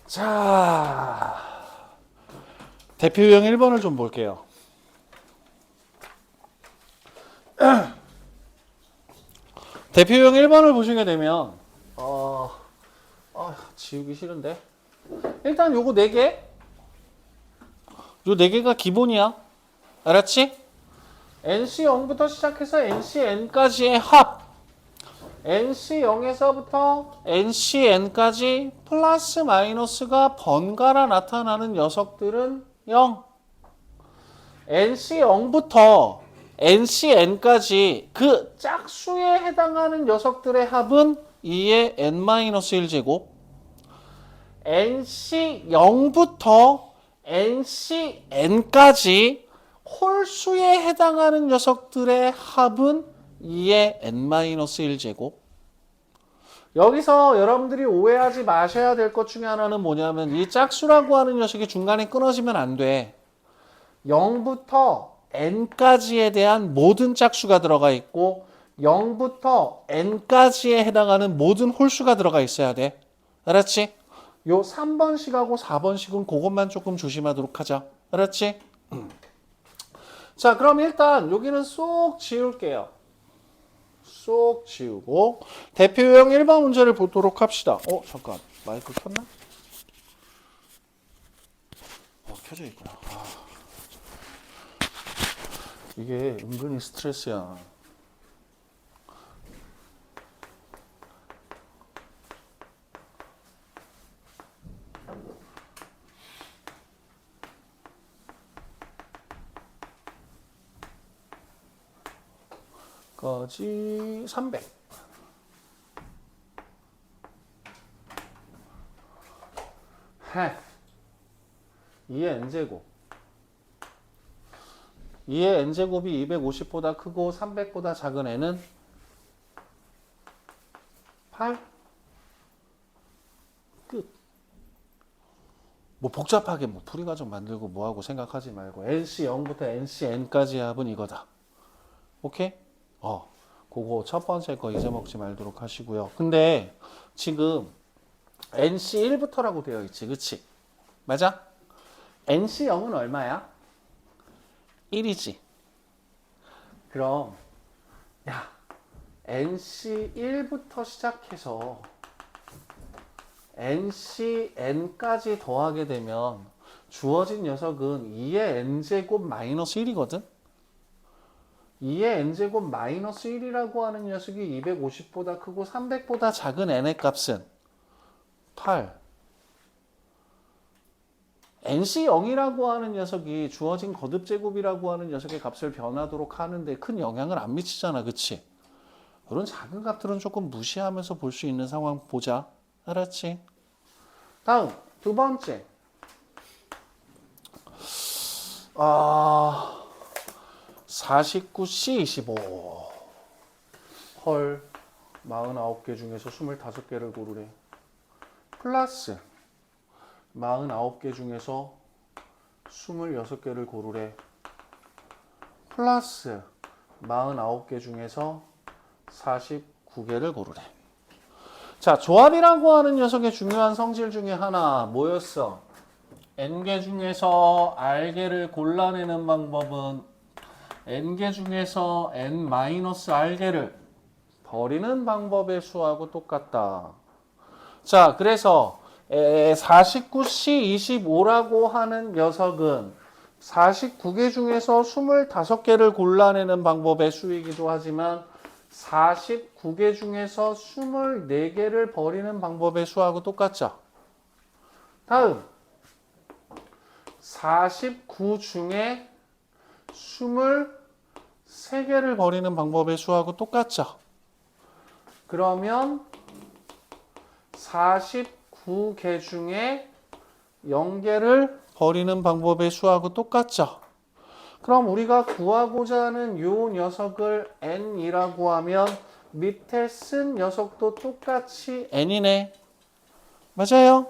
자, 대표 유형 1번을 좀 볼게요. 대표 유형 1번을 보시게 되면 지우기 싫은데. 일단 요거 4개. 요 4개가 기본이야. 알았지? NC0부터 시작해서 NCN까지의 합. NC0에서부터 NCN까지 플러스 마이너스가 번갈아 나타나는 녀석들은 0. NC0부터 NCN까지 그 짝수에 해당하는 녀석들의 합은 2의 n-1제곱. NC0부터 NCN까지 홀수에 해당하는 녀석들의 합은 2의 n-1제곱. 여기서 여러분들이 오해하지 마셔야 될 것 중에 하나는 뭐냐면 이 짝수라고 하는 녀석이 중간에 끊어지면 안 돼. 0부터 n까지에 대한 모든 짝수가 들어가 있고 0부터 n까지에 해당하는 모든 홀수가 들어가 있어야 돼. 알았지? 요 3번식하고 4번식은 그것만 조금 조심하도록 하자. 알았지? 자, 그럼 일단 여기는 쏙 지울게요. 쏙 지우고 대표 유형 1번 문제를 보도록 합시다. 잠깐. 마이크 켰나? 켜져 있구나. 이게 은근히 스트레스야. 까지 300. half 2의 n제곱 2의 n제곱이 250보다 크고 300보다 작은 n은 8. 끝. 뭐 복잡하게 뭐 풀이과정 만들고 뭐하고 생각하지 말고 NC0부터 NCN까지의 합은 이거다. 오케이? 그거 첫 번째 거 잊어먹지 말도록 하시고요. 근데 지금 NC1부터라고 되어 있지, 그치? 맞아? NC0은 얼마야? 1이지. 그럼 야, NC1부터 시작해서 NCN까지 더하게 되면 주어진 녀석은 2의 n제곱 마이너스 1이거든? 2의 n제곱 마이너스 1이라고 하는 녀석이 250보다 크고 300보다 작은 n의 값은 8. NC0이라고 하는 녀석이 주어진 거듭제곱이라고 하는 녀석의 값을 변하도록 하는데 큰 영향을 안 미치잖아. 그치? 이런 작은 값들은 조금 무시하면서 볼 수 있는 상황 보자. 알았지? 다음 두 번째. 49C25. 헐, 49개 중에서 25개를 고르래. 플러스 49개 중에서 26개를 고르래. 플러스 49개 중에서 49개를 고르래. 자, 조합이라고 하는 녀석의 중요한 성질 중에 하나 뭐였어? n개 중에서 r개를 골라내는 방법은 n개 중에서 n-r개를 버리는 방법의 수하고 똑같다. 자, 그래서 49C25라고 하는 녀석은 49개 중에서 25개를 골라내는 방법의 수이기도 하지만 49개 중에서 24개를 버리는 방법의 수하고 똑같죠. 다음 49 중에 23개를 버리는 방법의 수하고 똑같죠. 그러면 49개 중에 0개를 버리는 방법의 수하고 똑같죠. 그럼 우리가 구하고자 하는 요 녀석을 n이라고 하면 밑에 쓴 녀석도 똑같이 n이네. 맞아요?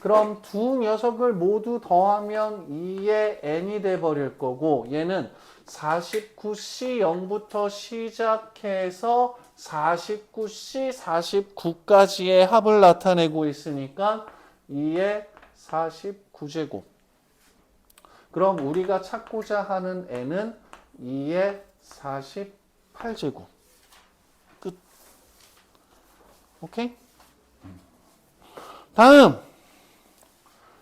그럼 두 녀석을 모두 더하면 2의 n이 돼버릴 거고 얘는 49C0부터 시작해서 49C49까지의 합을 나타내고 있으니까 2의 49제곱. 그럼 우리가 찾고자 하는 n은 2의 48제곱. 끝. 오케이? 다음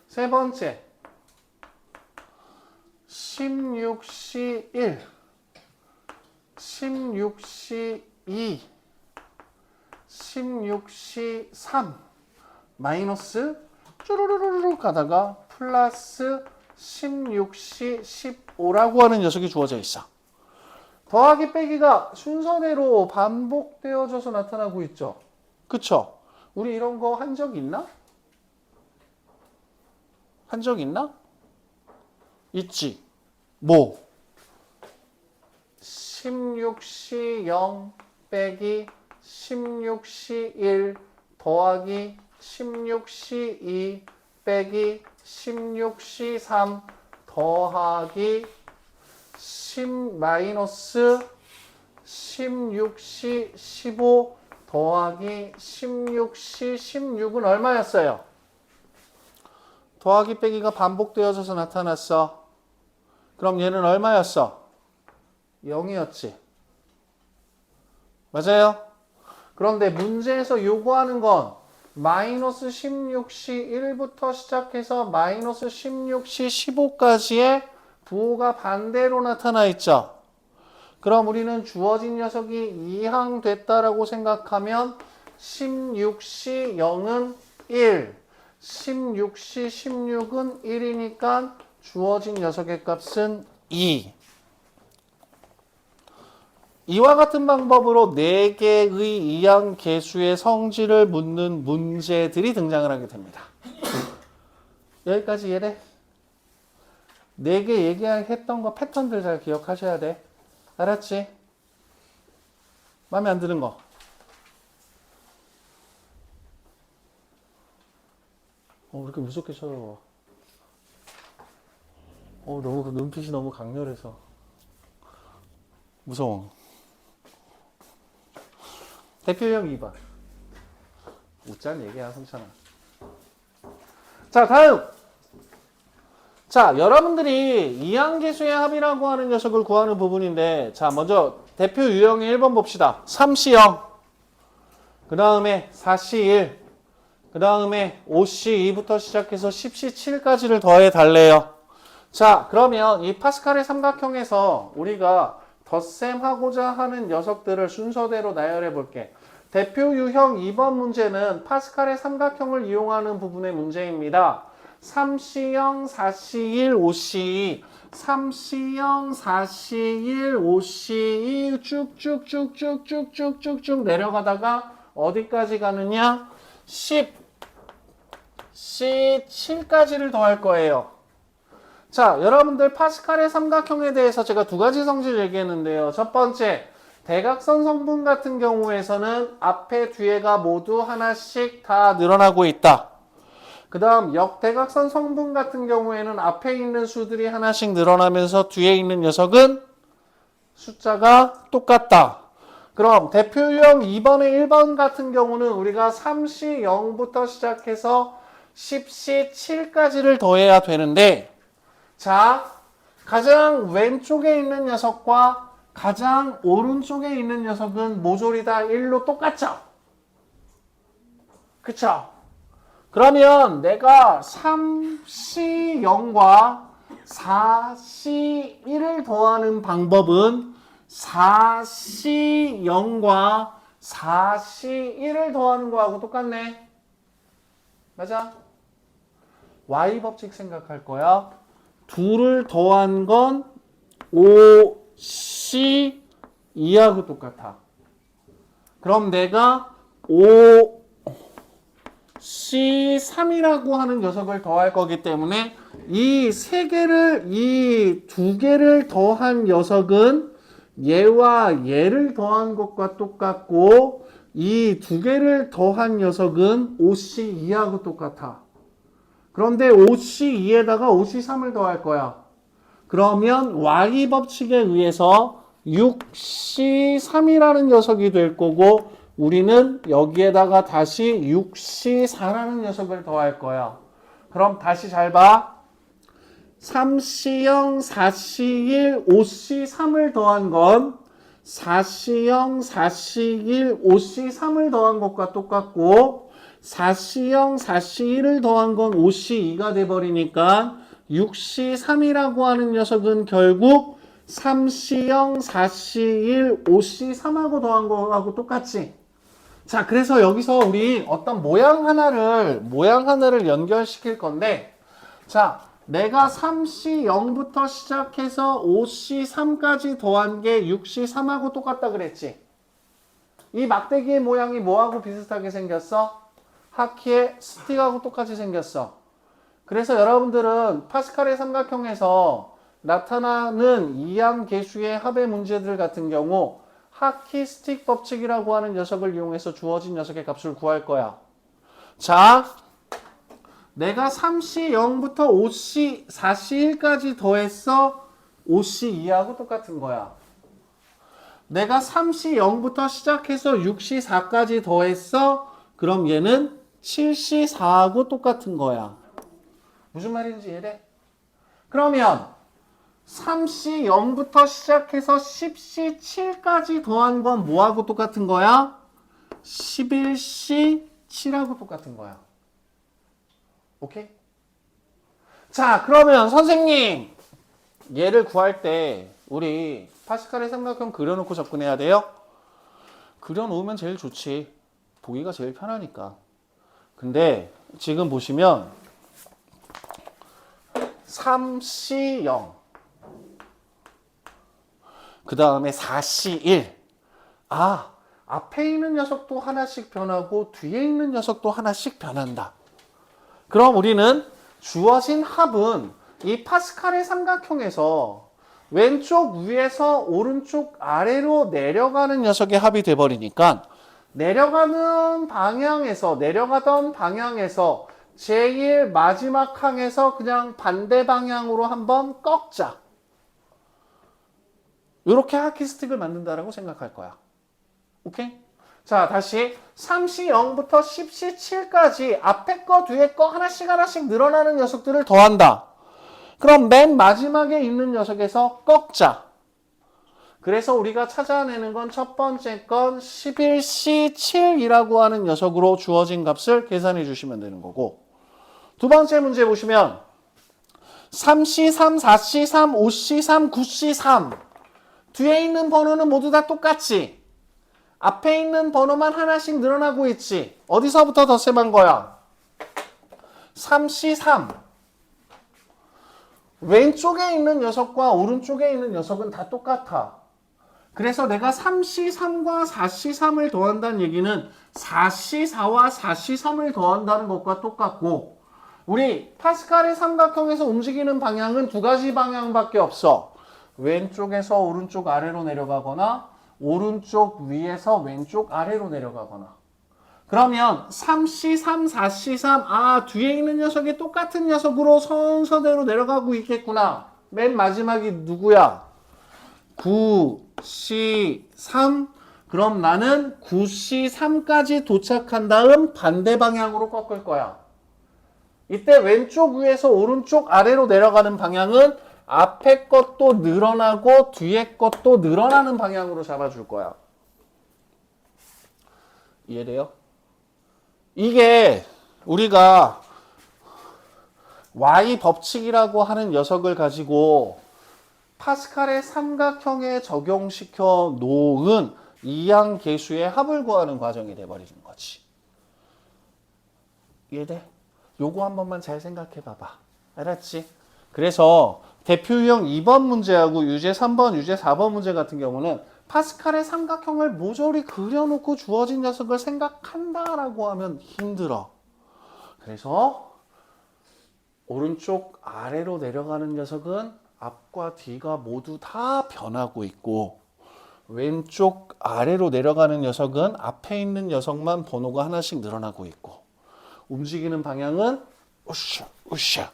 세 번째 16C 1, 16C 2, 16C 3 마이너스 쭈루루루루 가다가 플러스 16C 15라고 하는 녀석이 주어져 있어. 더하기 빼기가 순서대로 반복되어져서 나타나고 있죠. 그쵸? 우리 이런 거 한 적 있나? 한 적 있나? 있지. 뭐? 16C 0 빼기 16C 1 더하기 16C 2 빼기 16C 3 더하기 10 마이너스 16C 15 더하기 16C 16은 얼마였어요? 더하기 빼기가 반복되어져서 나타났어. 그럼 얘는 얼마였어? 0이었지. 맞아요? 그런데 문제에서 요구하는 건 마이너스 16C 1부터 시작해서 마이너스 16C 15까지의 부호가 반대로 나타나 있죠. 그럼 우리는 주어진 녀석이 이항됐다라고 생각하면 16C 0은 1, 16C 16은 1이니까 주어진 녀석의 값은 2. 이와 같은 방법으로 4개의 이항 계수의 성질을 묻는 문제들이 등장을 하게 됩니다. 여기까지 이해돼? 4개 얘기했던 거 패턴들 잘 기억하셔야 돼. 알았지? 마음에 안 드는 거. 왜 이렇게 무섭게 쳐다봐. 너무 그 눈빛이 너무 강렬해서 무서워. 대표형 2번. 웃자는 얘기야, 성찬아. 자, 다음. 자, 여러분들이 이항계수의 합이라고 하는 녀석을 구하는 부분인데, 자, 먼저 대표 유형의 1번 봅시다. 3C 0. 그 다음에 4C 1. 그 다음에 5C 2부터 시작해서 10C 7까지를 더해 달래요. 자, 그러면 이 파스칼의 삼각형에서 우리가 덧셈하고자 하는 녀석들을 순서대로 나열해 볼게. 대표 유형 2번 문제는 파스칼의 삼각형을 이용하는 부분의 문제입니다. 3C0, 4C1, 5C2, 3C0, 4C1, 5C2 쭉쭉쭉쭉쭉쭉쭉쭉 내려가다가 어디까지 가느냐? 10C7까지를 더할 거예요. 자, 여러분들 파스칼의 삼각형에 대해서 제가 2가지 성질 얘기했는데요. 첫 번째, 대각선 성분 같은 경우에서는 앞에 뒤에가 모두 하나씩 다 늘어나고 있다. 그 다음 역대각선 성분 같은 경우에는 앞에 있는 수들이 하나씩 늘어나면서 뒤에 있는 녀석은 숫자가 똑같다. 그럼 대표 유형 2번의 1번 같은 경우는 우리가 3C 0부터 시작해서 10C 7까지를 더해야 되는데, 자, 가장 왼쪽에 있는 녀석과 가장 오른쪽에 있는 녀석은 모조리 다 1로 똑같죠? 그쵸? 그러면 내가 3C0과 4C1을 더하는 방법은 4C0과 4C1을 더하는 거하고 똑같네. 맞아? Y 법칙 생각할 거야. 둘을 더한 건 5C2하고 똑같아. 그럼 내가 5C3이라고 하는 녀석을 더할 거기 때문에 이 두 개를 더한 녀석은 얘와 얘를 더한 것과 똑같고, 이 두 개를 더한 녀석은 5C2하고 똑같아. 그런데 5C2에다가 5C3을 더할 거야. 그러면 Y 법칙에 의해서 6C3이라는 녀석이 될 거고, 우리는 여기에다가 다시 6C4라는 녀석을 더할 거야. 그럼 다시 잘 봐. 3C0, 4C1, 5C3을 더한 건 4C0, 4C1, 5C3을 더한 것과 똑같고 4C0, 4C1을 더한 건 5C2가 돼버리니까 6C3이라고 하는 녀석은 결국 3C0, 4C1, 5C3하고 더한 거하고 똑같지. 자, 그래서 여기서 우리 어떤 모양 하나를 연결시킬 건데, 자, 내가 3C0부터 시작해서 5C3까지 더한 게 6C3하고 똑같다 그랬지. 이 막대기의 모양이 뭐하고 비슷하게 생겼어? 하키의 스틱하고 똑같이 생겼어. 그래서 여러분들은 파스칼의 삼각형에서 나타나는 이항계수의 합의 문제들 같은 경우 하키 스틱 법칙이라고 하는 녀석을 이용해서 주어진 녀석의 값을 구할 거야. 자, 내가 3C0부터 5C, 4C1까지 더했어. 5C2하고 똑같은 거야. 내가 3C0부터 시작해서 6C4까지 더했어. 그럼 얘는 7C4하고 똑같은 거야. 무슨 말인지 이해돼? 그러면 3C0부터 시작해서 10C7까지 더한 건 뭐하고 똑같은 거야? 11C7하고 똑같은 거야. 오케이? 자, 그러면 선생님, 얘를 구할 때 우리 파스칼의 삼각형 그려놓고 접근해야 돼요? 그려놓으면 제일 좋지. 보기가 제일 편하니까. 근데 지금 보시면 3C0 그 다음에 4C1 앞에 있는 녀석도 하나씩 변하고 뒤에 있는 녀석도 하나씩 변한다. 그럼 우리는 주어진 합은 이 파스칼의 삼각형에서 왼쪽 위에서 오른쪽 아래로 내려가는 녀석의 합이 돼버리니까 내려가던 방향에서 제일 마지막 항에서 그냥 반대 방향으로 한번 꺾자. 이렇게 하키 스틱을 만든다라고 생각할 거야. 오케이? 자, 다시 3C0부터 10C7까지 앞에 거 뒤에 거 하나씩 늘어나는 녀석들을 더한다. 그럼 맨 마지막에 있는 녀석에서 꺾자. 그래서 우리가 찾아내는 건 첫 번째 건 11C7이라고 하는 녀석으로 주어진 값을 계산해 주시면 되는 거고, 두 번째 문제 보시면 3C3, 4C3, 5C3, 9C3 뒤에 있는 번호는 모두 다 똑같지? 앞에 있는 번호만 하나씩 늘어나고 있지? 어디서부터 덧셈한 거야? 3C3 왼쪽에 있는 녀석과 오른쪽에 있는 녀석은 다 똑같아. 그래서 내가 3C3과 4C3을 더한다는 얘기는 4C4와 4C3을 더한다는 것과 똑같고, 우리 파스칼의 삼각형에서 움직이는 방향은 두 가지 방향밖에 없어. 왼쪽에서 오른쪽 아래로 내려가거나 오른쪽 위에서 왼쪽 아래로 내려가거나. 그러면 3C3, 4C3 뒤에 있는 녀석이 똑같은 녀석으로 순서대로 내려가고 있겠구나. 맨 마지막이 누구야? 9C3. 그럼 나는 9C3까지 도착한 다음 반대 방향으로 꺾을 거야. 이때 왼쪽 위에서 오른쪽 아래로 내려가는 방향은 앞에 것도 늘어나고 뒤에 것도 늘어나는 방향으로 잡아줄 거야. 이해돼요? 이게 우리가 Y 법칙이라고 하는 녀석을 가지고 파스칼의 삼각형에 적용시켜 놓은 이항계수의 합을 구하는 과정이 돼버리는 거지. 이해돼? 요거 한 번만 잘 생각해 봐봐. 알았지? 그래서 대표 유형 2번 문제하고 유제 3번, 유제 4번 문제 같은 경우는 파스칼의 삼각형을 모조리 그려놓고 주어진 녀석을 생각한다라고 하면 힘들어. 그래서 오른쪽 아래로 내려가는 녀석은 앞과 뒤가 모두 다 변하고 있고, 왼쪽 아래로 내려가는 녀석은 앞에 있는 녀석만 번호가 하나씩 늘어나고 있고, 움직이는 방향은 우샤 우샤.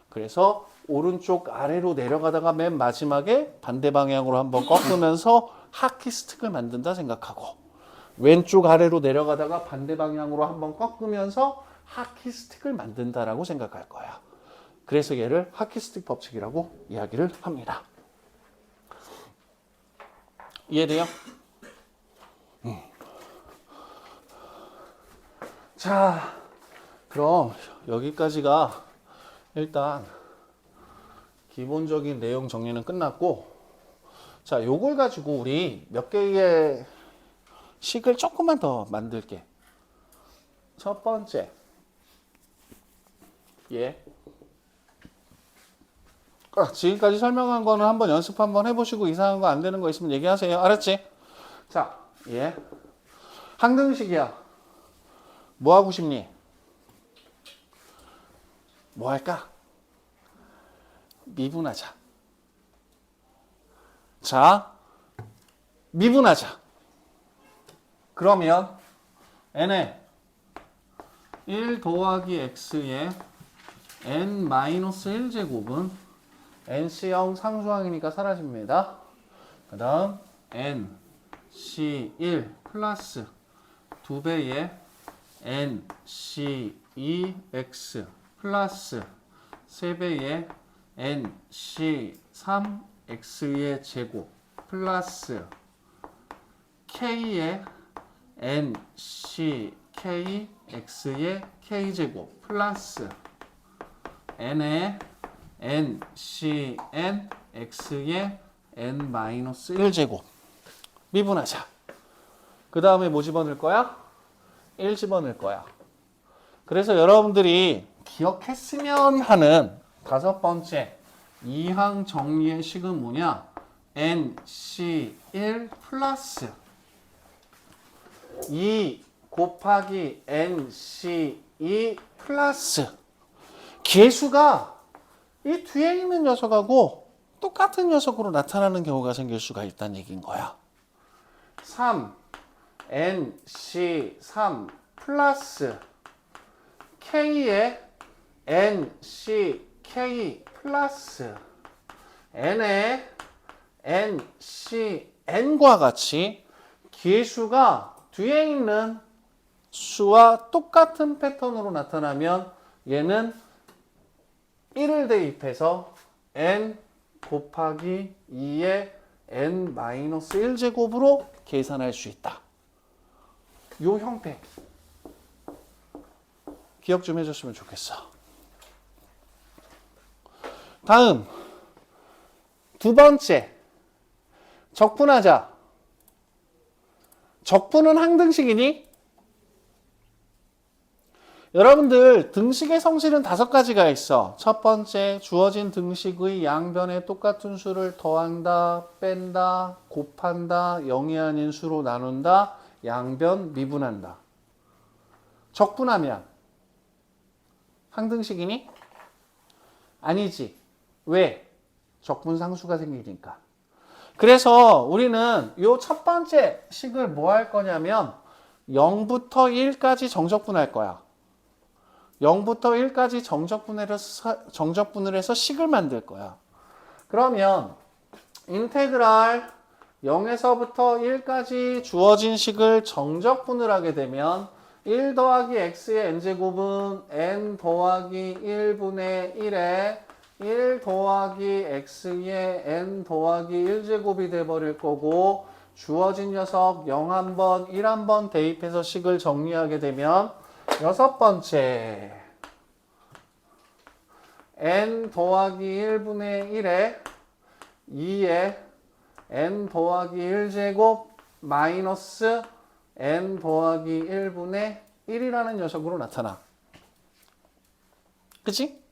그래서 오른쪽 아래로 내려가다가 맨 마지막에 반대 방향으로 한번 꺾으면서 하키 스틱을 만든다 생각하고, 왼쪽 아래로 내려가다가 반대 방향으로 한번 꺾으면서 하키스틱을 만든다라고 생각할 거야. 그래서 얘를 하키스틱 법칙이라고 이야기를 합니다. 이해돼요? 자, 그럼 여기까지가 일단 기본적인 내용 정리는 끝났고, 자, 요걸 가지고 우리 몇 개의 식을 조금만 더 만들게. 첫 번째, 지금까지 설명한 거는 한번 연습 한번 해보시고 이상한 거 안 되는 거 있으면 얘기하세요. 알았지? 자, 항등식이야. 뭐 하고 싶니? 뭐 할까? 미분하자. 자, 미분하자. 그러면 n에 1 더하기 x의 n-1제곱은 nC형 상수항이니까 사라집니다. 그 다음 nC1 플러스 2배의 nC2x 플러스 3배의 nC3x의 제곱 플러스 k의 nCkx의 k제곱 플러스 n의 ncnx의 n-1제곱 미분하자. 그 다음에 뭐 집어넣을 거야? 1 집어넣을 거야. 그래서 여러분들이 기억했으면 하는 다섯 번째 이항 정리의 식은 뭐냐? nc1 플러스 2 곱하기 nc2 플러스 계수가 이 뒤에 있는 녀석하고 똑같은 녀석으로 나타나는 경우가 생길 수가 있다는 얘기인 거야. 3 nc3 플러스 k의 nck 플러스 n의 ncn과 같이 계수가 뒤에 있는 수와 똑같은 패턴으로 나타나면 얘는 1을 대입해서 n 곱하기 2의 n-1제곱으로 계산할 수 있다. 요 형태 기억 좀 해줬으면 좋겠어. 다음 두 번째 적분하자. 적분은 항등식이니? 여러분들 등식의 성질은 5가지가 있어. 첫 번째, 주어진 등식의 양변에 똑같은 수를 더한다, 뺀다, 곱한다, 0이 아닌 수로 나눈다, 양변 미분한다. 적분하면 항등식이니? 아니지. 왜? 적분상수가 생기니까. 그래서 우리는 이 첫 번째 식을 뭐 할 거냐면 0부터 1까지 정적분할 거야. 0부터 1까지 정적분을 해서 식을 만들 거야. 그러면 인테그랄 0에서부터 1까지 주어진 식을 정적분을 하게 되면 1 더하기 x의 n제곱은 n 더하기 1분의 1에 1 더하기 x의 n 더하기 1제곱이 돼버릴 거고 주어진 녀석 0 한번 1 한번 대입해서 식을 정리하게 되면 여섯 번째 n 더하기 1분의 1에 2에 n 더하기 1제곱 마이너스 n 더하기 1분의 1이라는 녀석으로 나타나. 그치?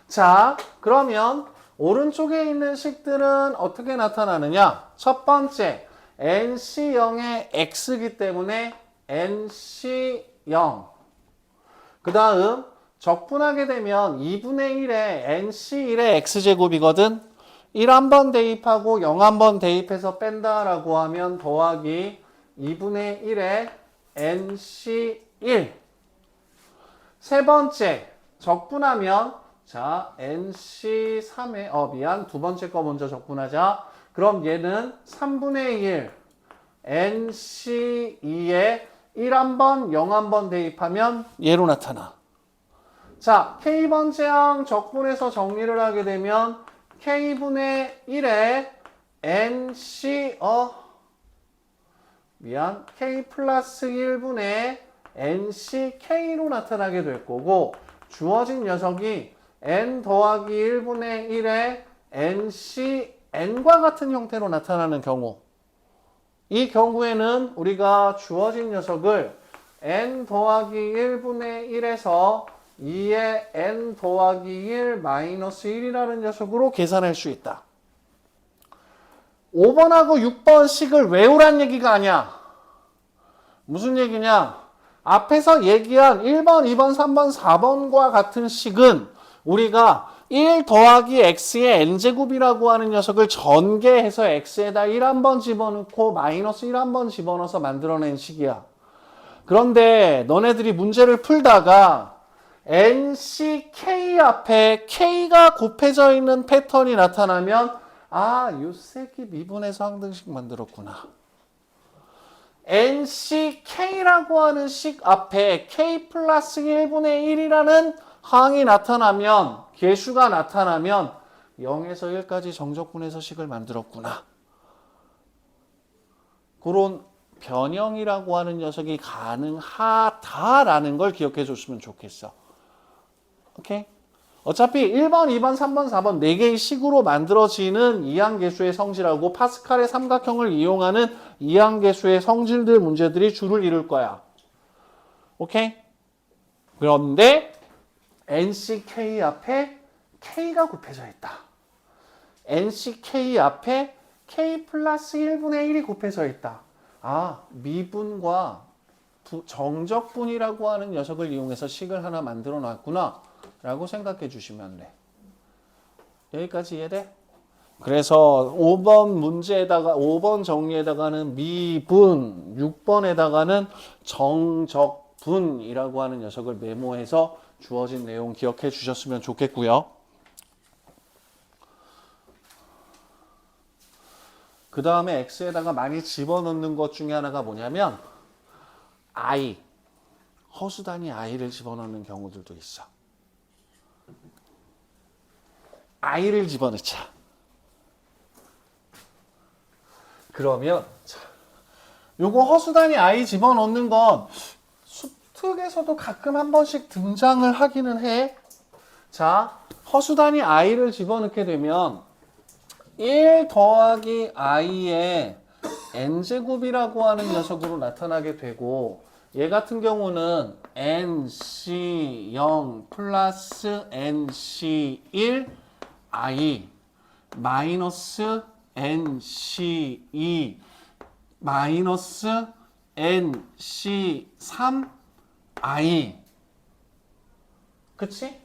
자, 그러면 오른쪽에 있는 식들은 어떻게 나타나느냐? 첫 번째, nc0의 x이기 때문에 nc0. 그 다음 적분하게 되면 2분의 1에 nc1의 x제곱이거든. 1 한번 대입하고 0 한번 대입해서 뺀다라고 하면 더하기 2분의 1에 nc1. 세 번째, 적분하면 자, nc3에 두 번째 거 먼저 적분하자. 그럼 얘는 3분의 1 NC2에 1 한번 0 한번 대입하면 얘로 나타나. 자, K번째 항 적분해서 정리를 하게 되면 K분의 1에 NC K 플러스 1분의 NCK로 나타나게 될 거고 주어진 녀석이 N 더하기 1분의 1에 NCN과 같은 형태로 나타나는 경우 이 경우에는 우리가 주어진 녀석을 N 더하기 1분의 1에서 2의 N 더하기 1 마이너스 1이라는 녀석으로 계산할 수 있다. 5번하고 6번 식을 외우란 얘기가 아니야. 무슨 얘기냐? 앞에서 얘기한 1번, 2번, 3번, 4번과 같은 식은 우리가 1 더하기 x의 n제곱이라고 하는 녀석을 전개해서 x에다 1 한번 집어넣고 마이너스 1 한번 집어넣어서 만들어낸 식이야. 그런데 너네들이 문제를 풀다가 NCK 앞에 K가 곱해져 있는 패턴이 나타나면 아, 요 새끼 미분해서 항등식 만들었구나. NCK라고 하는 식 앞에 K 플러스 1분의 1이라는 항이 나타나면, 계수가 나타나면 0에서 1까지 정적분해서 식을 만들었구나. 그런 변형이라고 하는 녀석이 가능하다라는 걸 기억해 줬으면 좋겠어. 오케이? 어차피 1번, 2번, 3번, 4번 4개의 식으로 만들어지는 이항계수의 성질하고 파스칼의 삼각형을 이용하는 이항계수의 성질들 문제들이 주를 이룰 거야. 오케이? 그런데 NCK 앞에 K가 곱해져 있다. NCK 앞에 K 플러스 1분의 1이 곱해져 있다. 아, 미분과 정적분이라고 하는 녀석을 이용해서 식을 하나 만들어 놨구나 라고 생각해 주시면 돼. 여기까지 이해돼? 그래서 5번 문제에다가 5번 정리에다가는 미분, 6번에다가는 정적분이라고 하는 녀석을 메모해서 주어진 내용 기억해 주셨으면 좋겠고요. 그 다음에 x에다가 많이 집어넣는 것 중에 하나가 뭐냐면 i, 허수 단위 i를 집어넣는 경우들도 있어. i를 집어넣자. 그러면 자, 요거 허수 단위 i 집어넣는 건 수특에서도 가끔 한 번씩 등장을 하기는 해. 자, 허수 단위 i를 집어넣게 되면 1 더하기 i의 n제곱이라고 하는 녀석으로 나타나게 되고 얘 같은 경우는 nc0 플러스 nc1 i 마이너스 nc2 마이너스 nc3 i 그치?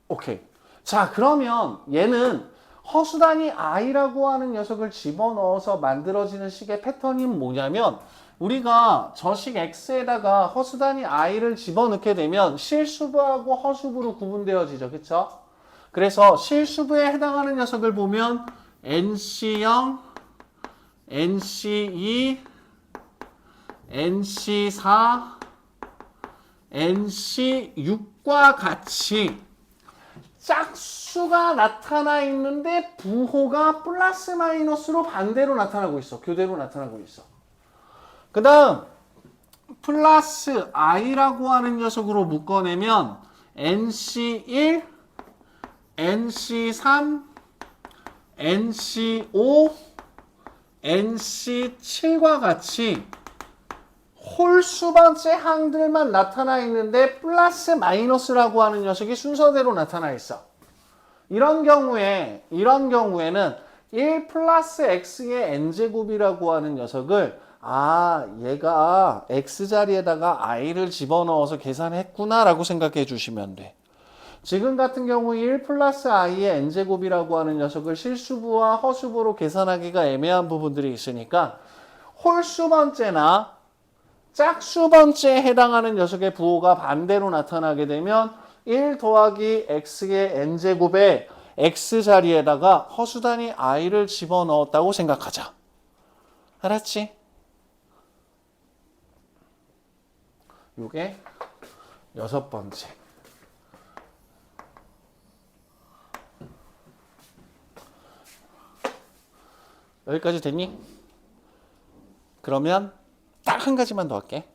오케이. 자, 그러면 얘는 허수 단위 i라고 하는 녀석을 집어넣어서 만들어지는 식의 패턴이 뭐냐면 우리가 저식 x에다가 허수 단위 i를 집어넣게 되면 실수부하고 허수부로 구분되어지죠. 그쵸? 그래서 실수부에 해당하는 녀석을 보면 nc0, nc2, nc4, nc6과 같이 짝수가 나타나 있는데 부호가 플러스 마이너스로 반대로 나타나고 있어. 교대로 나타나고 있어. 그 다음 플러스 i라고 하는 녀석으로 묶어내면 nc1, nc3, nc5, nc7과 같이 홀수번째 항들만 나타나 있는데 플러스 마이너스라고 하는 녀석이 순서대로 나타나 있어. 이런 경우에는 1 플러스 x의 n제곱이라고 하는 녀석을 얘가 x자리에다가 i를 집어넣어서 계산했구나 라고 생각해 주시면 돼. 지금 같은 경우 1 플러스 i의 n제곱이라고 하는 녀석을 실수부와 허수부로 계산하기가 애매한 부분들이 있으니까 홀수번째나 짝수번째에 해당하는 녀석의 부호가 반대로 나타나게 되면 1 더하기 x의 알았지? 요게 6번째. 여기까지 됐니? 그러면 딱 한 가지만 더 할게.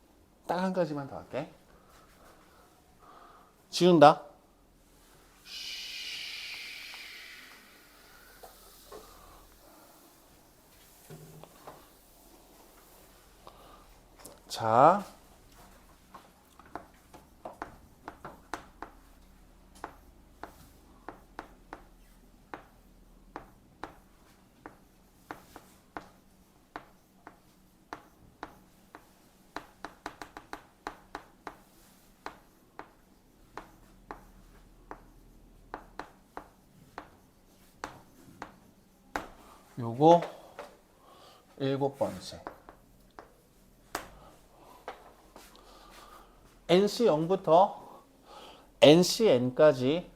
딱 한 가지만 더 할게. 지운다. 자, 요거 7번째. NC0부터 NCN까지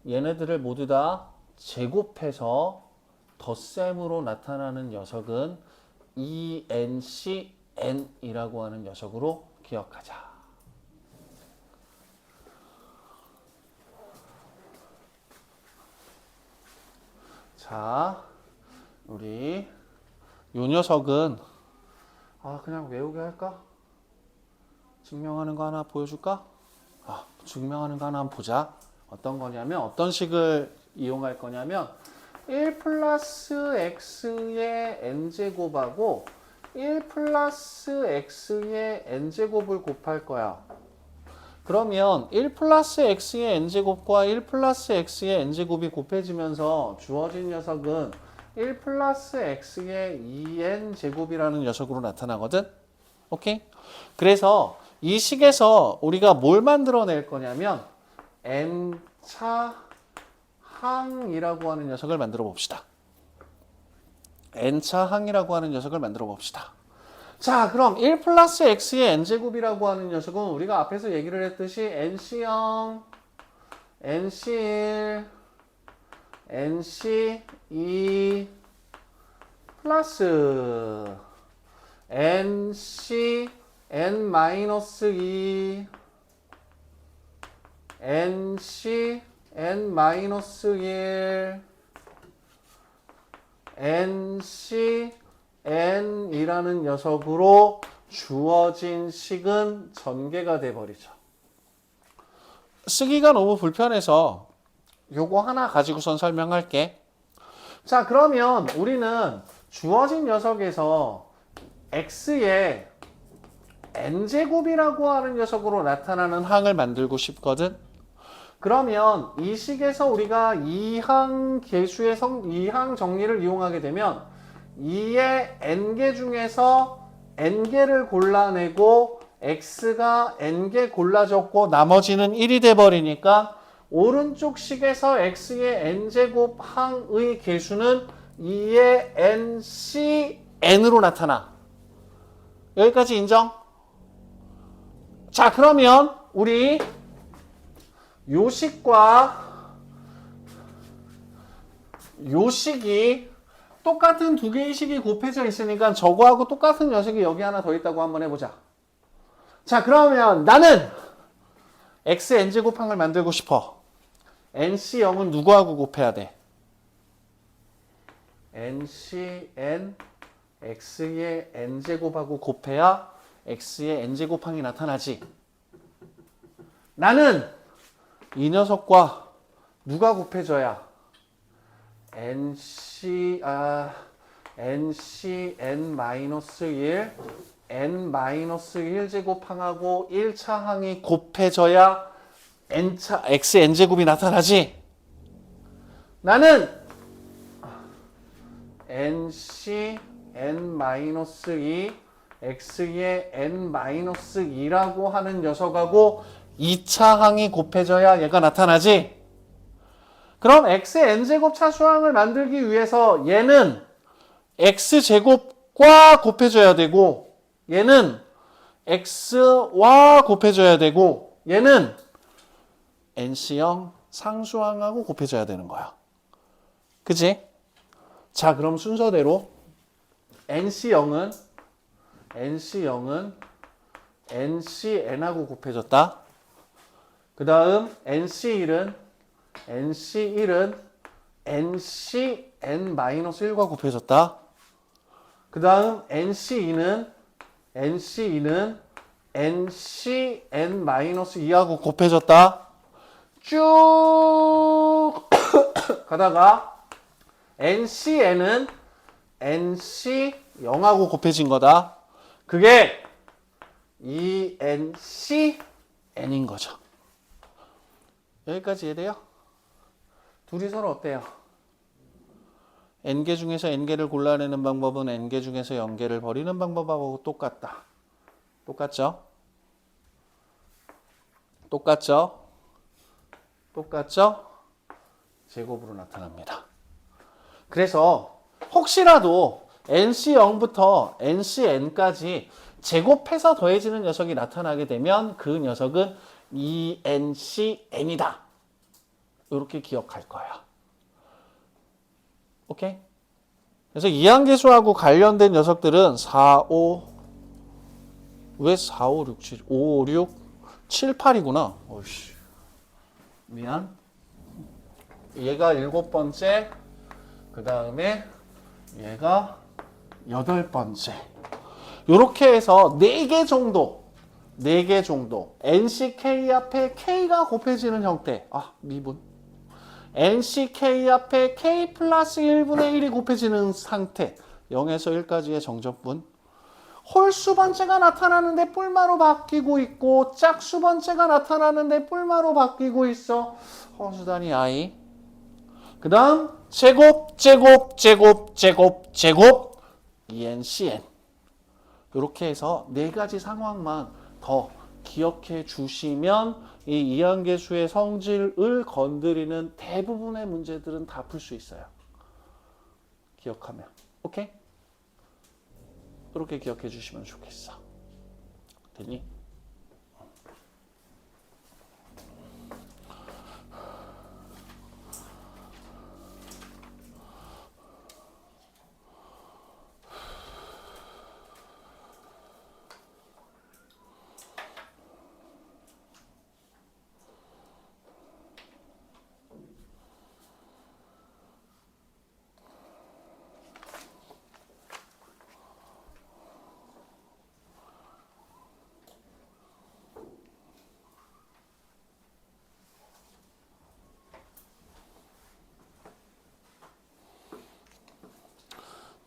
얘네들을 모두 다 제곱해서 덧셈으로 나타나는 녀석은 ENCN이라고 하는 녀석으로 기억하자. 자, 우리 요 녀석은 그냥 외우게 할까? 증명하는 거 하나 보여줄까? 증명하는 거 하나 한번 보자. 어떤 거냐면 어떤 식을 이용할 거냐면 1 플러스 x의 n제곱하고 1 플러스 x의 n제곱을 곱할 거야. 그러면 1 플러스 x의 n제곱과 1 플러스 x의 n제곱이 곱해지면서 주어진 녀석은 1 플러스 x의 2n제곱이라는 녀석으로 나타나거든. 오케이? 그래서 이 식에서 우리가 뭘 만들어낼 거냐면 n차 항이라고 하는 녀석을 만들어 봅시다. n차 항이라고 하는 녀석을 만들어 봅시다. 자, 그럼 1 플러스 x의 n제곱이라고 하는 녀석은 우리가 앞에서 얘기를 했듯이 nc0, nc1, nc2 플러스 nc n-2 nc n-1 nc n이라는 녀석으로 주어진 식은 전개가 돼버리죠. 쓰기가 너무 불편해서 요거 하나 가지고선 설명할게. 자, 그러면 우리는 주어진 녀석에서 x의 n제곱이라고 하는 녀석으로 나타나는 항을 만들고 싶거든. 그러면 이 식에서 우리가 이항 계수의 이항 정리를 이용하게 되면 2의 n개 중에서 n개를 골라내고 x가 n개 골라졌고 나머지는 1이 돼버리니까 오른쪽 식에서 x의 n제곱 항의 계수는 2의 ncn으로 나타나. 여기까지 인정? 자, 그러면 우리 요식과 요식이 똑같은 두 개의 식이 곱해져 있으니까 저거하고 똑같은 녀석이 여기 하나 더 있다고 한번 해보자. 자, 그러면 나는 x n제곱항을 만들고 싶어. nc0은 누구하고 곱해야 돼? ncn x의 n제곱하고 곱해야 x의 n제곱항이 나타나지. 나는 이 녀석과 누가 곱해져야 ncn-1 n-1제곱항하고 1차 항이 곱해져야 x n제곱이 나타나지. 나는 nc n-2 x의 n-2라고 하는 녀석하고 2차 항이 곱해져야 얘가 나타나지. 그럼 x의 n제곱 차수항을 만들기 위해서 얘는 x제곱과 곱해져야 되고 얘는 x와 곱해져야 되고 얘는 nc0 상수항하고 곱해져야 되는 거야. 그치? 자, 그럼 순서대로 NC0은 NCN하고 곱해졌다. 그 다음 NC1은 NCN-1과 곱해졌다. 그 다음 NC2는 NCN-2하고 곱해졌다. 쭉 가다가 NCN은 NC0하고 곱해진 거다. 그게 ENCN인 거죠. 여기까지 이해돼요? 둘이 서로 어때요? n개 중에서 n개를 골라내는 방법은 n개 중에서 0개를 버리는 방법하고 똑같다. 똑같죠? 똑같죠? 똑같죠? 제곱으로 나타납니다. 그래서 혹시라도 NC0부터 NCN까지 제곱해서 더해지는 녀석이 나타나게 되면 그 녀석은 ENCN이다. 이렇게 기억할 거야. 오케이? 그래서 이항계수하고 관련된 녀석들은 4, 5, 왜 4, 5, 6, 7, 5, 6, 7, 8이구나. 어이씨. 미안. 얘가 7번째, 그 다음에 얘가 8번째. 요렇게 해서 4개 정도, NCK 앞에 K가 곱해지는 형태. 미분. NCK 앞에 K 플러스 1분의 1이 곱해지는 상태. 0에서 1까지의 정적분. 홀수 번째가 나타나는데 뿔마로 바뀌고 있고 짝수 번째가 나타나는데 뿔마로 바뀌고 있어. 허수단위 I. 그 다음 제곱 ENCN. 이렇게 해서 4가지 상황만 더 기억해 주시면 이 이항계수의 성질을 건드리는 대부분의 문제들은 다 풀 수 있어요. 기억하면. 오케이? 그렇게 기억해 주시면 좋겠어. 됐니?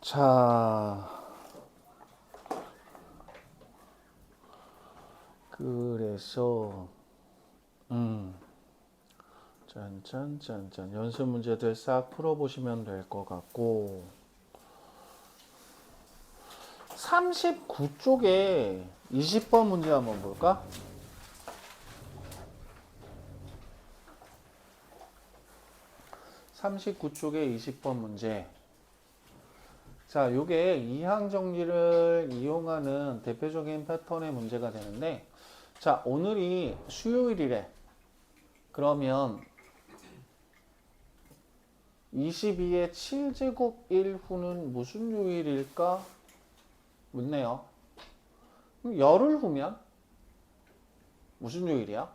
자, 그래서 짠 연습 문제들 싹 풀어보시면 될 것 같고 39쪽에 20번 문제 한번 볼까? 39쪽에 20번 문제. 자, 요게 이항 정리를 이용하는 대표적인 패턴의 문제가 되는데, 자, 오늘이 수요일이래. 그러면 22의 7제곱 1후는 무슨 요일일까? 묻네요. 그럼 열흘 후면 무슨 요일이야?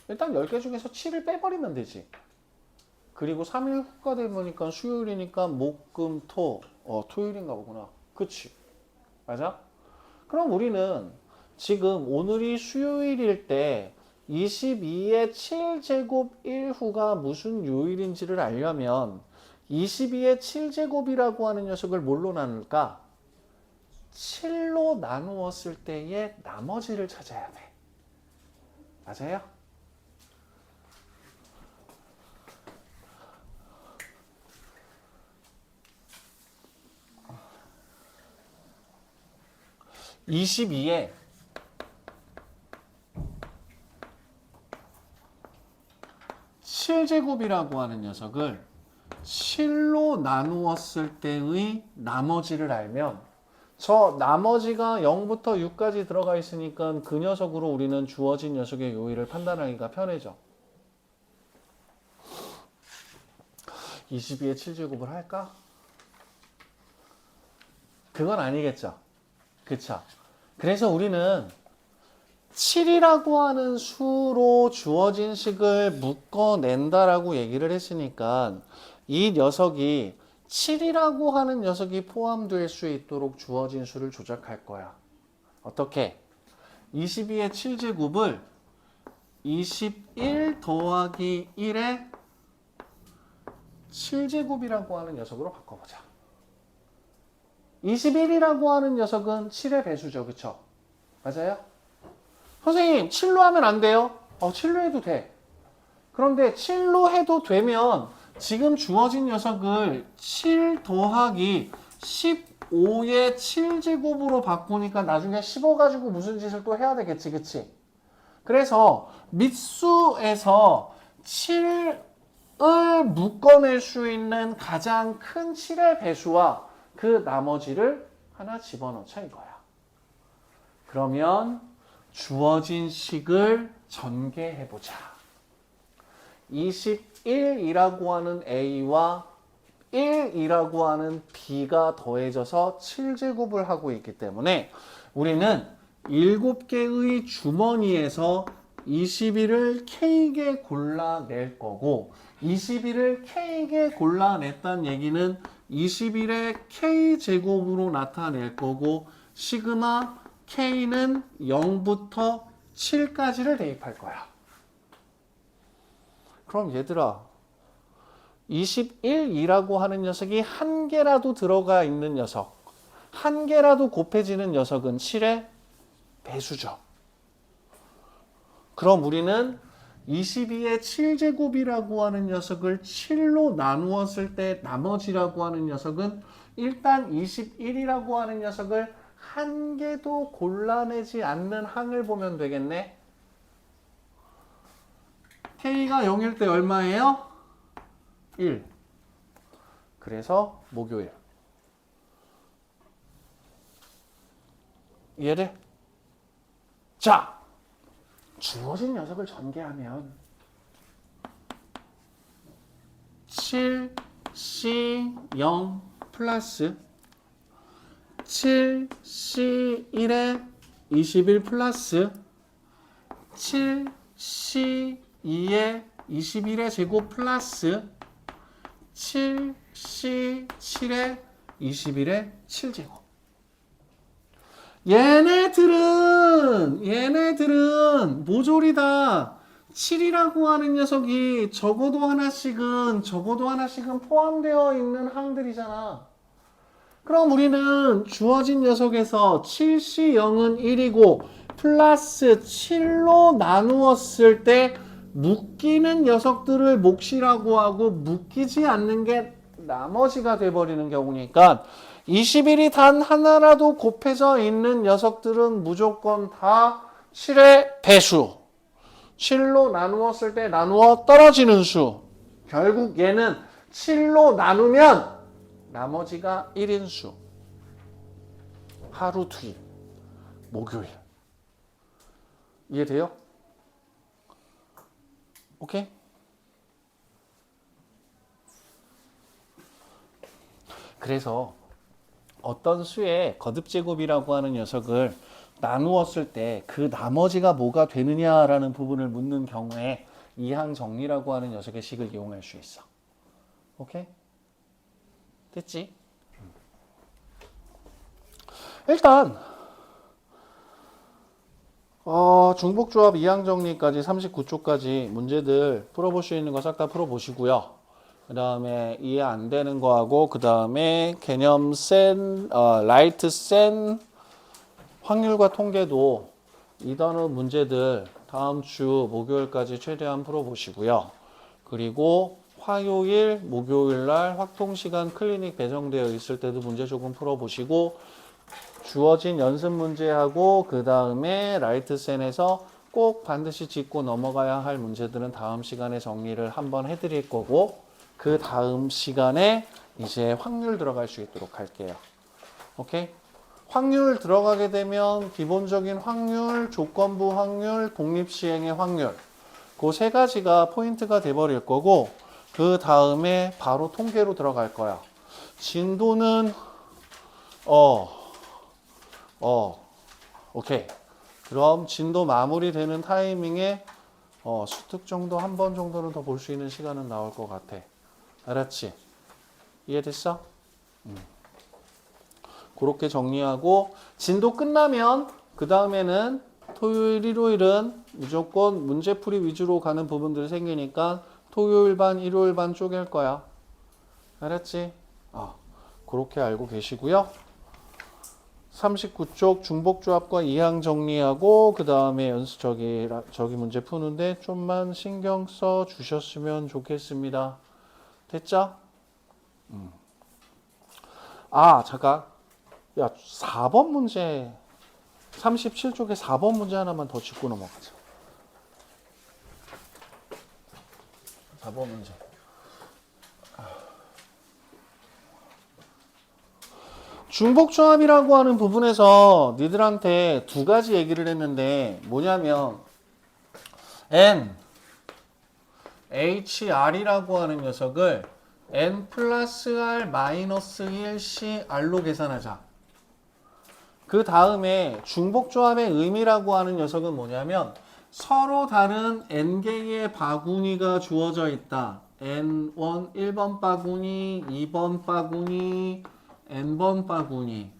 일단 10개 중에서 7을 빼버리면 되지. 그리고 3일 후가 되보니까 수요일이니까 목, 금, 토. 토요일인가 보구나. 그치? 맞아? 그럼 우리는 지금 오늘이 수요일일 때 22의 7제곱 1후가 무슨 요일인지를 알려면 22의 7제곱이라고 하는 녀석을 뭘로 나눌까? 7로 나누었을 때의 나머지를 찾아야 돼. 맞아요? (22에) 7제곱이라고 하는 녀석을 7로 나누었을 때의 나머지를 알면 저 나머지가 0부터 6까지 들어가 있으니까 그 녀석으로 우리는 주어진 녀석의 요일을 판단하기가 편해져. 22의 7제곱을 할까? 그건 아니겠죠. 그쵸? 그래서 우리는 7이라고 하는 수로 주어진 식을 묶어낸다라고 얘기를 했으니까 이 녀석이 7이라고 하는 녀석이 포함될 수 있도록 주어진 수를 조작할 거야. 어떻게? 22의 7제곱을 21 더하기 1의 7제곱이라고 하는 녀석으로 바꿔보자. 21이라고 하는 녀석은 7의 배수죠. 그쵸? 맞아요? 선생님 7로 하면 안 돼요? 7로 해도 돼. 그런데 7로 해도 되면 지금 주어진 녀석을 7 더하기 15의 7제곱으로 바꾸니까 나중에 15 가지고 무슨 짓을 또 해야 되겠지. 그치? 그래서 밑수에서 7을 묶어낼 수 있는 가장 큰 7의 배수와 그 나머지를 하나 집어넣자 이거야. 그러면 주어진 식을 전개해보자. 21이라고 하는 A와 1이라고 하는 B가 더해져서 7제곱을 하고 있기 때문에 우리는 7개의 주머니에서 21을 K개 골라낼 거고 21을 K개 골라냈다는 얘기는 21의 K제곱으로 나타낼 거고 시그마 K는 0부터 7까지를 대입할 거야. 그럼 얘들아 21이라고 하는 녀석이 한 개라도 들어가 있는 녀석, 한 개라도 곱해지는 녀석은 7의 배수죠. 그럼 우리는 22의 7제곱이라고 하는 녀석을 7로 나누었을 때 나머지라고 하는 녀석은 일단 21이라고 하는 녀석을 한 개도 골라내지 않는 항을 보면 되겠네. K가 0일 때 얼마예요? 1. 그래서 목요일. 이해돼? 자, 주어진 녀석을 전개하면 7C0 플러스 7C1에 21 플러스 7C2에 21의 제곱 플러스 7C7에 21의 7제곱. 얘네들은 모조리다. 7이라고 하는 녀석이 적어도 하나씩은 포함되어 있는 항들이잖아. 그럼 우리는 주어진 녀석에서 7C0은 1이고 플러스 7로 나누었을 때 묶이는 녀석들을 몫이라고 하고 묶이지 않는 게 나머지가 돼버리는 경우니까 21이 단 하나라도 곱해져 있는 녀석들은 무조건 다 7의 배수. 7로 나누었을 때 나누어 떨어지는 수. 결국 얘는 7로 나누면 나머지가 1인 수. 하루 뒤, 목요일. 이해돼요? 오케이? 그래서 어떤 수의 거듭제곱이라고 하는 녀석을 나누었을 때 그 나머지가 뭐가 되느냐라는 부분을 묻는 경우에 이항 정리라고 하는 녀석의 식을 이용할 수 있어. 오케이? 됐지? 일단 중복조합 이항 정리까지 39쪽까지 문제들 풀어볼 수 있는 거 싹 다 풀어보시고요. 그 다음에 이해 안 되는 거하고 그 다음에 개념 센, 라이트 센 확률과 통계도 이 단어 문제들 다음 주 목요일까지 최대한 풀어보시고요. 그리고 화요일, 목요일 날 확통시간 클리닉 배정되어 있을 때도 문제 조금 풀어보시고 주어진 연습 문제하고 그 다음에 라이트 센에서 꼭 반드시 짚고 넘어가야 할 문제들은 다음 시간에 정리를 한번 해드릴 거고 그 다음 시간에 이제 확률 들어갈 수 있도록 할게요. 오케이? 확률 들어가게 되면 기본적인 확률, 조건부 확률, 독립시행의 확률 그 세 가지가 포인트가 돼버릴 거고 그 다음에 바로 통계로 들어갈 거야. 진도는 어, 오케이. 그럼 진도 마무리되는 타이밍에 수특 정도 한 번 정도는 더 볼 수 있는 시간은 나올 것 같아. 알았지? 이해됐어? 그렇게 정리하고 진도 끝나면 그 다음에는 토요일, 일요일은 무조건 문제풀이 위주로 가는 부분들이 생기니까 토요일 반, 일요일 반 쪼갤 거야. 알았지? 그렇게 알고 계시고요. 39쪽 중복조합과 이항 정리하고 그 다음에 저기 문제 푸는데 좀만 신경 써 주셨으면 좋겠습니다. 됐죠? 잠깐. 야, 4번 문제 37쪽에 4번 문제 하나만 더 짚고 넘어가자. 4번 문제. 중복조합이라고 하는 부분에서 니들한테 두 가지 얘기를 했는데 뭐냐면 N, HR이라고 하는 녀석을 N 플러스 R 마이너스 1 CR로 계산하자. 그 다음에 중복조합의 의미라고 하는 녀석은 뭐냐면 서로 다른 N개의 바구니가 주어져 있다. N1 1번 바구니, 2번 바구니, N번 바구니.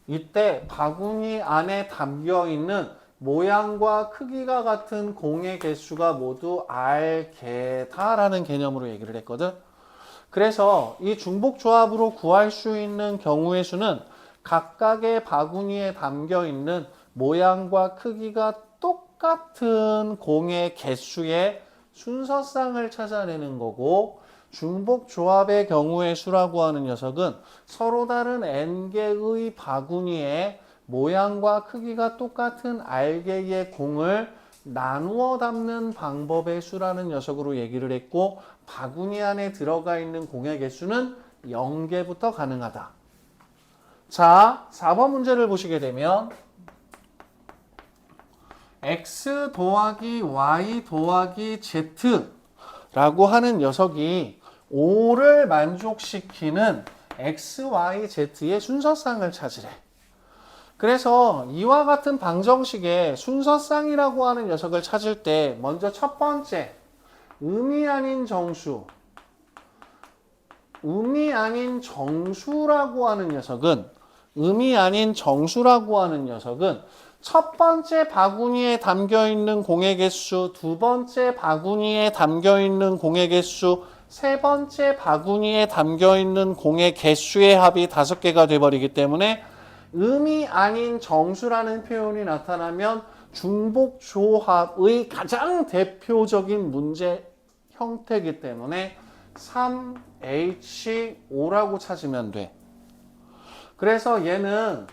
이때 바구니 안에 담겨있는 모양과 크기가 같은 공의 개수가 모두 R개다라는 개념으로 얘기를 했거든. 그래서 이 중복조합으로 구할 수 있는 경우의 수는 각각의 바구니에 담겨있는 모양과 크기가 똑같은 공의 개수의 순서쌍을 찾아내는 거고 중복조합의 경우의 수라고 하는 녀석은 서로 다른 N개의 바구니에 모양과 크기가 똑같은 R개의 공을 나누어 담는 방법의 수라는 녀석으로 얘기를 했고 바구니 안에 들어가 있는 공의 개수는 0개부터 가능하다. 자, 4번 문제를 보시게 되면 x 더하기 y 더하기 z라고 하는 녀석이 5를 만족시키는 x, y, z의 순서쌍을 찾으래. 그래서 이와 같은 방정식의 순서쌍이라고 하는 녀석을 찾을 때 먼저 첫 번째 음이 아닌 정수, 음이 아닌 정수라고 하는 녀석은 첫 번째 바구니에 담겨있는 공의 개수, 두 번째 바구니에 담겨있는 공의 개수, 세 번째 바구니에 담겨있는 공의 개수의 합이 5개가 돼버리기 때문에 음이 아닌 정수라는 표현이 나타나면 중복조합의 가장 대표적인 문제 형태이기 때문에 3H5라고 찾으면 돼. 그래서 얘는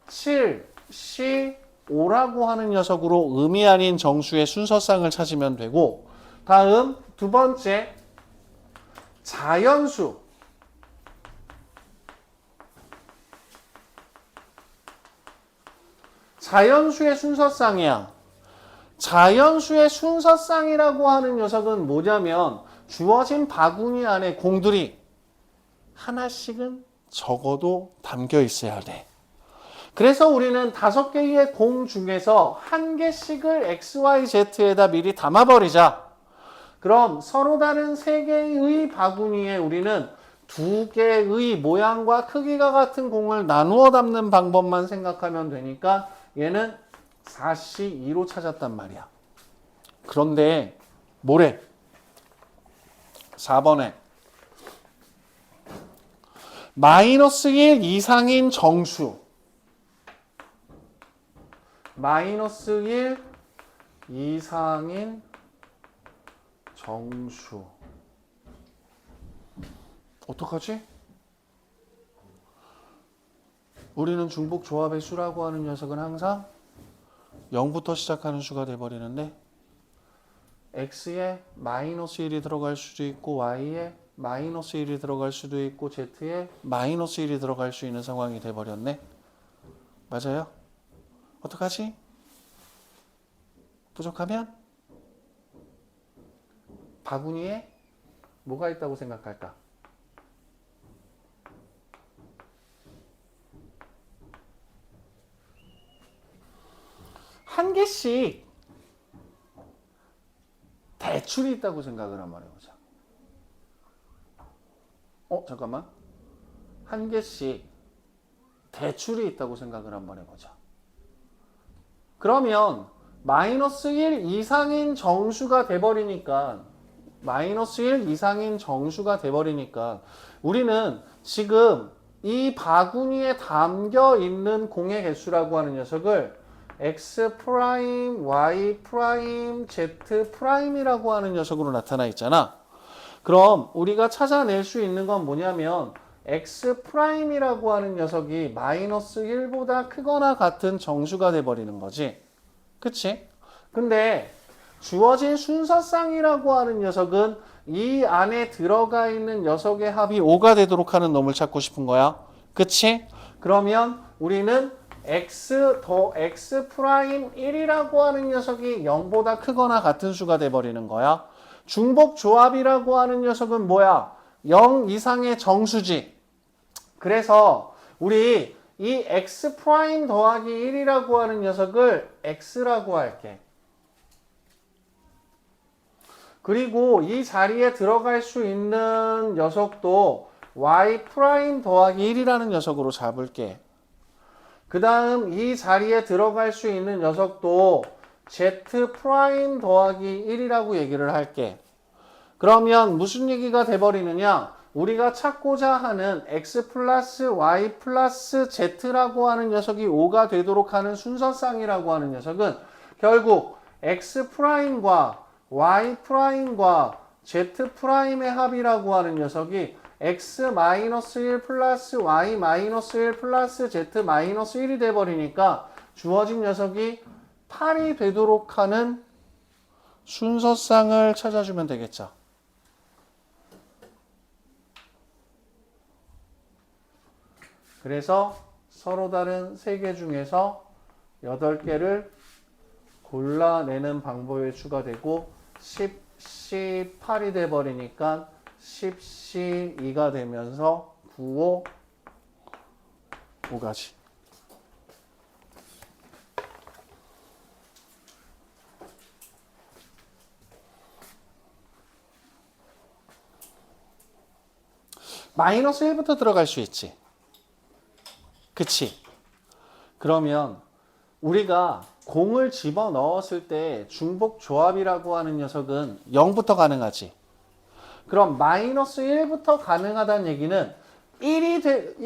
7C5라고 하는 녀석으로 음이 아닌 정수의 순서쌍을 찾으면 되고 다음 두 번째 자연수 자연수의 순서쌍이야. 자연수의 순서쌍이라고 하는 녀석은 뭐냐면 주어진 바구니 안에 공들이 하나씩은 적어도 담겨 있어야 돼. 그래서 우리는 5개의 공 중에서 1개씩을 X, Y, Z에다 미리 담아버리자. 그럼 서로 다른 3개의 바구니에 우리는 2개의 모양과 크기가 같은 공을 나누어 담는 방법만 생각하면 되니까 얘는 4C2로 찾았단 말이야. 그런데 뭐래? 4번에 마이너스 1 이상인 정수 마이너스 1 이상인 정수 어떡하지? 우리는 중복조합의 수라고 하는 녀석은 항상 0부터 시작하는 수가 돼버리는데 x에 마이너스 1이 들어갈 수도 있고 y에 마이너스 1이 들어갈 수도 있고 z에 마이너스 1이 들어갈 수 있는 상황이 돼버렸네. 맞아요? 어떡하지? 부족하면 바구니에 뭐가 있다고 생각할까? 개씩 대출이 있다고 생각을 한번 해보자. 잠깐만. 한 개씩 대출이 있다고 생각을 한번 해보자. 그러면 마이너스 1 이상인 정수가 돼버리니까 우리는 지금 이 바구니에 담겨 있는 공의 개수라고 하는 녀석을 x 프라임, y 프라임, z 프라임이라고 하는 녀석으로 나타나 있잖아. 그럼 우리가 찾아낼 수 있는 건 뭐냐면 x 프라임이라고 하는 녀석이 마이너스 1보다 크거나 같은 정수가 돼버리는 거지. 그치? 근데 주어진 순서쌍이라고 하는 녀석은 이 안에 들어가 있는 녀석의 합이 5가 되도록 하는 놈을 찾고 싶은 거야. 그치? 그러면 우리는 x 더 x 프라임 1이라고 하는 녀석이 0보다 크거나 같은 수가 돼버리는 거야. 중복 조합이라고 하는 녀석은 뭐야? 0 이상의 정수지. 그래서 우리 이 x 프라임 더하기 1이라고 하는 녀석을 x라고 할게. 그리고 이 자리에 들어갈 수 있는 녀석도 y 프라임 더하기 1이라는 녀석으로 잡을게. 그 다음 이 자리에 들어갈 수 있는 녀석도 z 프라임 더하기 1이라고 얘기를 할게. 그러면 무슨 얘기가 돼버리느냐? 우리가 찾고자 하는 x 플러스 y 플러스 z라고 하는 녀석이 5가 되도록 하는 순서쌍이라고 하는 녀석은 결국 x 프라임과 y 프라임과 z 프라임의 합이라고 하는 녀석이 x-1 플러스 y-1 플러스 z-1이 돼버리니까 주어진 녀석이 8이 되도록 하는 순서쌍을 찾아주면 되겠죠. 그래서 서로 다른 3개 중에서 8개를 골라내는 방법에 추가되고 10C8이 돼버리니까 10C2가 되면서 9, 5, 5가지. 마이너스 1부터 들어갈 수 있지. 그치? 그러면 우리가 공을 집어넣었을 때 중복 조합이라고 하는 녀석은 0부터 가능하지. 그럼 마이너스 1부터 가능하다는 얘기는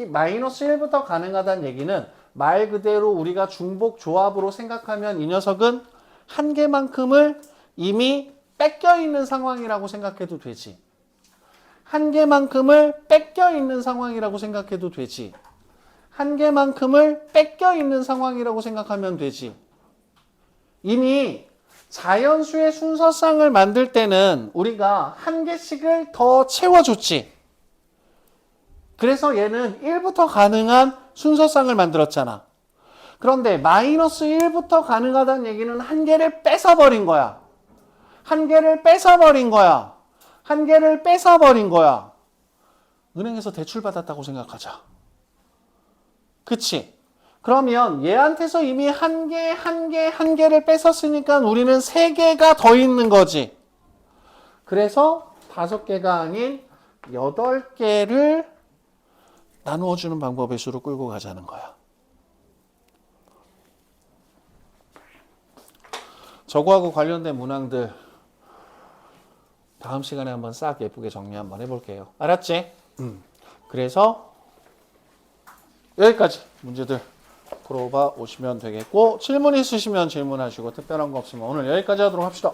마이너스 1부터 가능하다는 얘기는 말 그대로 우리가 중복 조합으로 생각하면 이 녀석은 한 개만큼을 이미 뺏겨 있는 상황이라고 생각해도 되지. 한 개만큼을 뺏겨 있는 상황이라고 생각해도 되지. 한 개만큼을 뺏겨 있는 상황이라고 생각하면 되지. 이미 자연수의 순서쌍을 만들 때는 우리가 한 개씩을 더 채워줬지. 그래서 얘는 1부터 가능한 순서쌍을 만들었잖아. 그런데 마이너스 1부터 가능하다는 얘기는 한 개를 뺏어버린 거야. 한 개를 뺏어버린 거야. 한 개를 뺏어버린 거야. 은행에서 대출받았다고 생각하자. 그치? 그러면 얘한테서 이미 한 개를 뺏었으니까 우리는 3개가 더 있는 거지. 그래서 5개가 아닌 8개를 나누어주는 방법의 수로 끌고 가자는 거야. 저거하고 관련된 문항들 다음 시간에 한번 싹 예쁘게 정리 한번 해볼게요. 알았지? 그래서 여기까지 문제들 풀어봐 오시면 되겠고 질문 있으시면 질문하시고 특별한 거 없으면 오늘 여기까지 하도록 합시다.